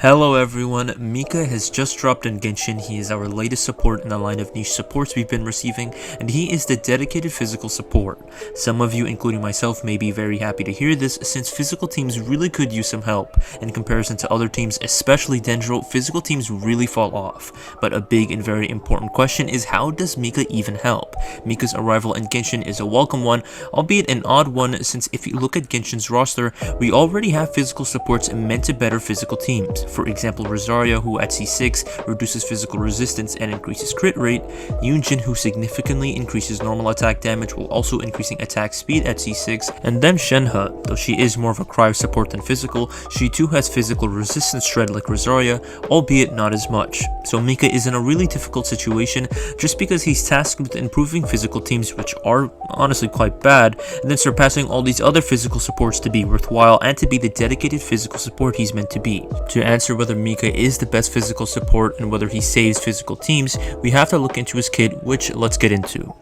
Hello everyone, Mika has just dropped in Genshin. He is our latest support in the line of niche supports we've been receiving, and he is the dedicated physical support. Some of you, including myself, may be very happy to hear this, since physical teams really could use some help. In comparison to other teams, especially Dendro, physical teams really fall off. But a big and very important question is, how does Mika even help? Mika's arrival in Genshin is a welcome one, albeit an odd one, since if you look at Genshin's roster, we already have physical supports meant to better physical teams. For example, Rosaria, who at C6 reduces physical resistance and increases crit rate, Yunjin, who significantly increases normal attack damage while also increasing attack speed at C6, and then Shenhe. Though she is more of a cryo support than physical, she too has physical resistance shred like Rosaria, albeit not as much. So Mika is in a really difficult situation just because he's tasked with improving physical teams, which are honestly quite bad, and then surpassing all these other physical supports to be worthwhile and to be the dedicated physical support he's meant to be. To answer whether Mika is the best physical support and whether he saves physical teams, we have to look into his kit, which let's get into.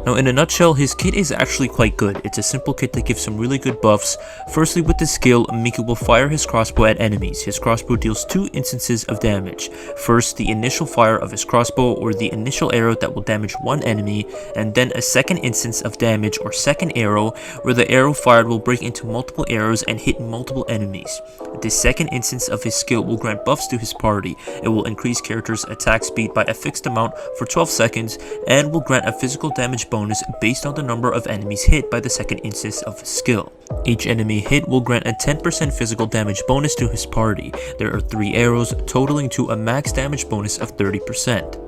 Now, in a nutshell, his kit is actually quite good. It's a simple kit that gives some really good buffs. Firstly, with this skill, Mika will fire his crossbow at enemies. His crossbow deals 2 instances of damage. First, the initial fire of his crossbow, or the initial arrow that will damage one enemy, and then a second instance of damage, or second arrow, where the arrow fired will break into multiple arrows and hit multiple enemies. This second instance of his skill will grant buffs to his party. It will increase characters' attack speed by a fixed amount for 12 seconds, and will grant a physical damage bonus based on the number of enemies hit by the second instance of his skill. Each enemy hit will grant a 10% physical damage bonus to his party. There are 3 arrows, totaling to a max damage bonus of 30%.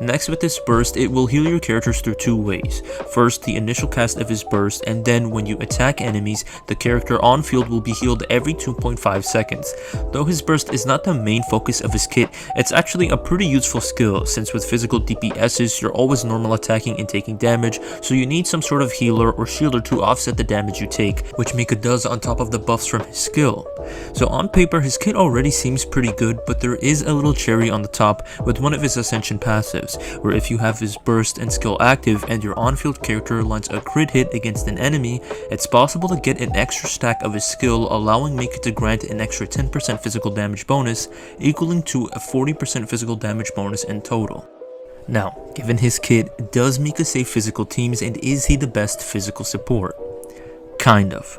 Next, with this burst, it will heal your characters through 2 ways. First, the initial cast of his burst, and then when you attack enemies, the character on field will be healed every 2.5 seconds. Though his burst is not the main focus of his kit, it's actually a pretty useful skill, since with physical DPSs, you're always normal attacking and taking damage, so you need some sort of healer or shielder to offset the damage you take, which Mika does on top of the buffs from his skill. So on paper, his kit already seems pretty good, but there is a little cherry on the top with one of his ascension passives, where if you have his burst and skill active and your on-field character lands a crit hit against an enemy, it's possible to get an extra stack of his skill, allowing Mika to grant an extra 10% physical damage bonus, equaling to a 40% physical damage bonus in total. Now, given his kit, does Mika save physical teams, and is he the best physical support? Kind of.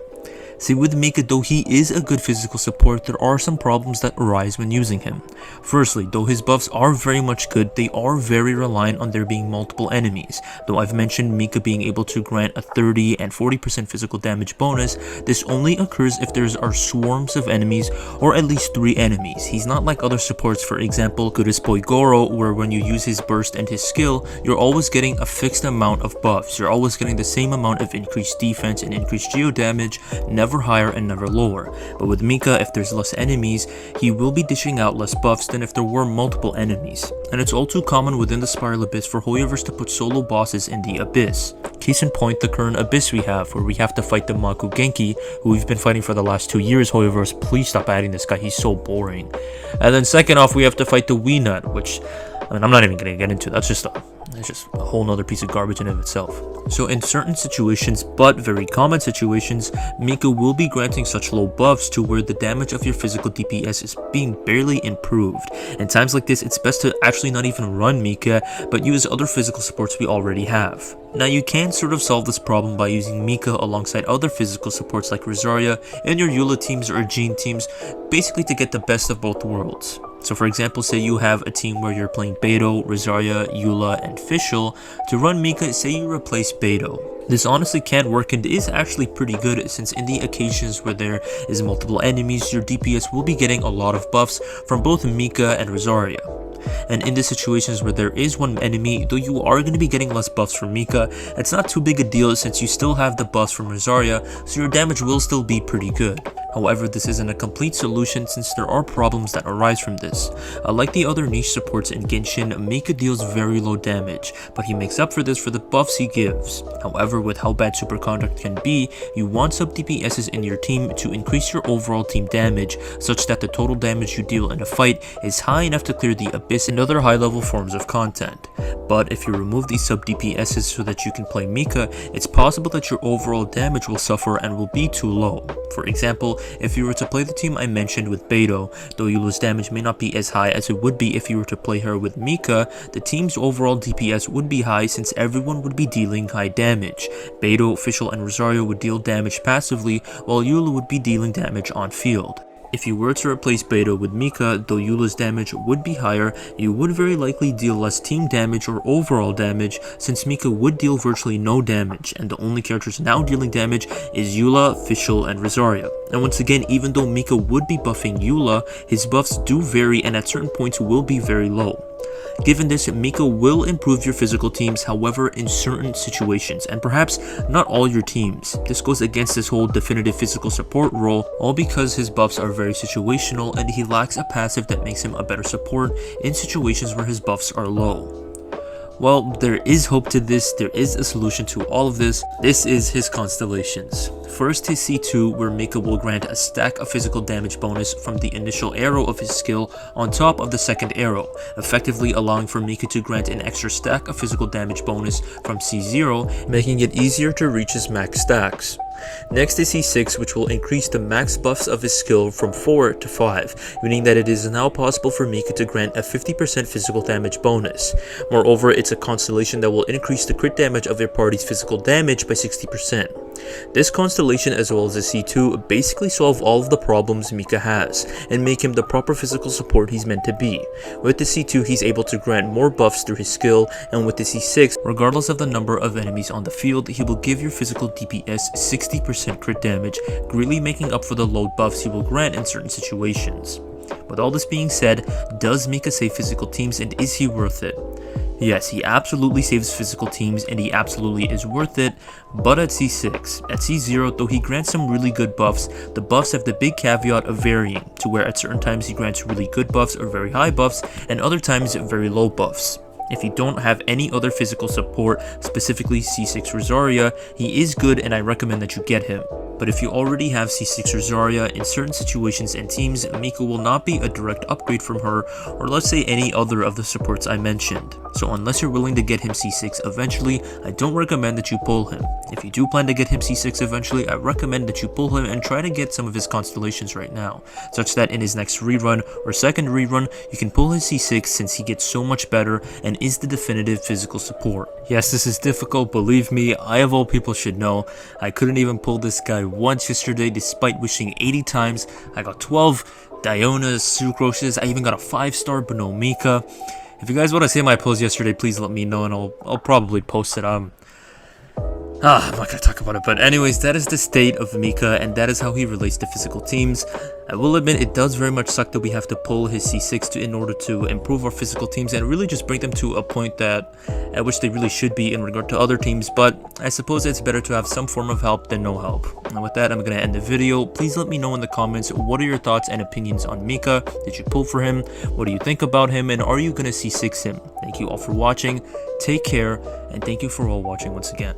See, with Mika, though he is a good physical support, there are some problems that arise when using him. Firstly, though his buffs are very much good, they are very reliant on there being multiple enemies. Though I've mentioned Mika being able to grant a 30 and 40% physical damage bonus, this only occurs if there are swarms of enemies, or at least 3 enemies. He's not like other supports, for example, Goodest Boy Goro, where when you use his burst and his skill, you're always getting a fixed amount of buffs. You're always getting the same amount of increased defense and increased geo damage, never higher and never lower. But with Mika, if there's less enemies, he will be dishing out less buffs than if there were multiple enemies. And it's all too common within the Spiral Abyss for Hoyoverse to put solo bosses in the Abyss. Case in point, the current Abyss we have, where we have to fight the Maku Genki, who we've been fighting for the last 2 years. Hoyoverse, please stop adding this guy, he's so boring. And then second off, we have to fight the Weenut, which, I mean, I'm not even gonna get into. It's just a whole nother piece of garbage in of itself. So in certain situations, but very common situations, Mika will be granting such low buffs to where the damage of your physical DPS is being barely improved. In times like this, it's best to actually not even run Mika, but use other physical supports we already have. Now, you can sort of solve this problem by using Mika alongside other physical supports like Rosaria in your Eula teams or Jean teams, basically to get the best of both worlds. So for example, say you have a team where you're playing Beidou, Rosaria, Eula, and Fischl. To run Mika, say you replace Beidou. This honestly can work and is actually pretty good, since in the occasions where there is multiple enemies, your DPS will be getting a lot of buffs from both Mika and Rosaria. And in the situations where there is one enemy, though you are going to be getting less buffs from Mika, it's not too big a deal since you still have the buffs from Rosaria, so your damage will still be pretty good. However, this isn't a complete solution since there are problems that arise from this. Like the other niche supports in Genshin, Mika deals very low damage, but he makes up for this for the buffs he gives. However, with how bad Superconduct can be, you want sub DPSs in your team to increase your overall team damage, such that the total damage you deal in a fight is high enough to clear the Abyss and other high level forms of content. But if you remove these sub DPSs so that you can play Mika, it's possible that your overall damage will suffer and will be too low. For example, if you were to play the team I mentioned with Beidou, though eula's damage may not be as high as it would be if you were to play her with Mika, the team's overall DPS would be high since everyone would be dealing high damage. Beidou, Official, and Rosario would deal damage passively, while eula would be dealing damage on field. If you were to replace Beidou with Mika, though eula's damage would be higher, you would very likely deal less team damage or overall damage, since Mika would deal virtually no damage, and the only characters now dealing damage is Eula, Official, and Rosaria. And once again, even though Mika would be buffing Eula, his buffs do vary and at certain points will be very low. Given this, Mika will improve your physical teams, however, in certain situations, and perhaps not all your teams. This goes against his whole definitive physical support role, all because his buffs are very situational and he lacks a passive that makes him a better support in situations where his buffs are low. Well, there is hope to this, there is a solution to all of this. This is his constellations. First, his C2, where Mika will grant a stack of physical damage bonus from the initial arrow of his skill on top of the second arrow, effectively allowing for Mika to grant an extra stack of physical damage bonus from C0, making it easier to reach his max stacks. Next is C6, which will increase the max buffs of his skill from 4 to 5, meaning that it is now possible for Mika to grant a 50% physical damage bonus. Moreover, it's a constellation that will increase the crit damage of your party's physical damage by 60%. This constellation, as well as the C2, basically solve all of the problems Mika has, and make him the proper physical support he's meant to be. With the C2, he's able to grant more buffs through his skill, and with the C6, regardless of the number of enemies on the field, he will give your physical DPS 60% crit damage, greatly making up for the load buffs he will grant in certain situations. With all this being said, does Mika save physical teams, and is he worth it? Yes, he absolutely saves physical teams and he absolutely is worth it, but at C6. At C0, though he grants some really good buffs, the buffs have the big caveat of varying, to where at certain times he grants really good buffs or very high buffs, and other times very low buffs. If you don't have any other physical support, specifically C6 Rosaria, he is good and I recommend that you get him. But if you already have C6 Rosaria, in certain situations and teams, Mika will not be a direct upgrade from her, or let's say any other of the supports I mentioned. So unless you're willing to get him C6 eventually, I don't recommend that you pull him. If you do plan to get him C6 eventually, I recommend that you pull him and try to get some of his constellations right now, such that in his next rerun or second rerun, you can pull his C6 since he gets so much better and is the definitive physical support. Yes, this is difficult, believe me, I of all people should know. I couldn't even pull this guy once yesterday despite wishing 80 times. I got 12 Dionas, Sucroses, I even got a 5-star but no Mika. If you guys want to see my pulls yesterday, please let me know and I'll probably post it. I'm not gonna talk about it, but anyways, that is the state of Mika, and that is how he relates to physical teams. I will admit it does very much suck that we have to pull his C6 in order to improve our physical teams and really just bring them to a point at which they really should be in regard to other teams, but I suppose it's better to have some form of help than no help. And with that, I'm gonna end the video. Please let me know in the comments, what are your thoughts and opinions on Mika? Did you pull for him? What do you think about him? And are you gonna C6 him? Thank you all for watching, take care, and thank you for all watching once again.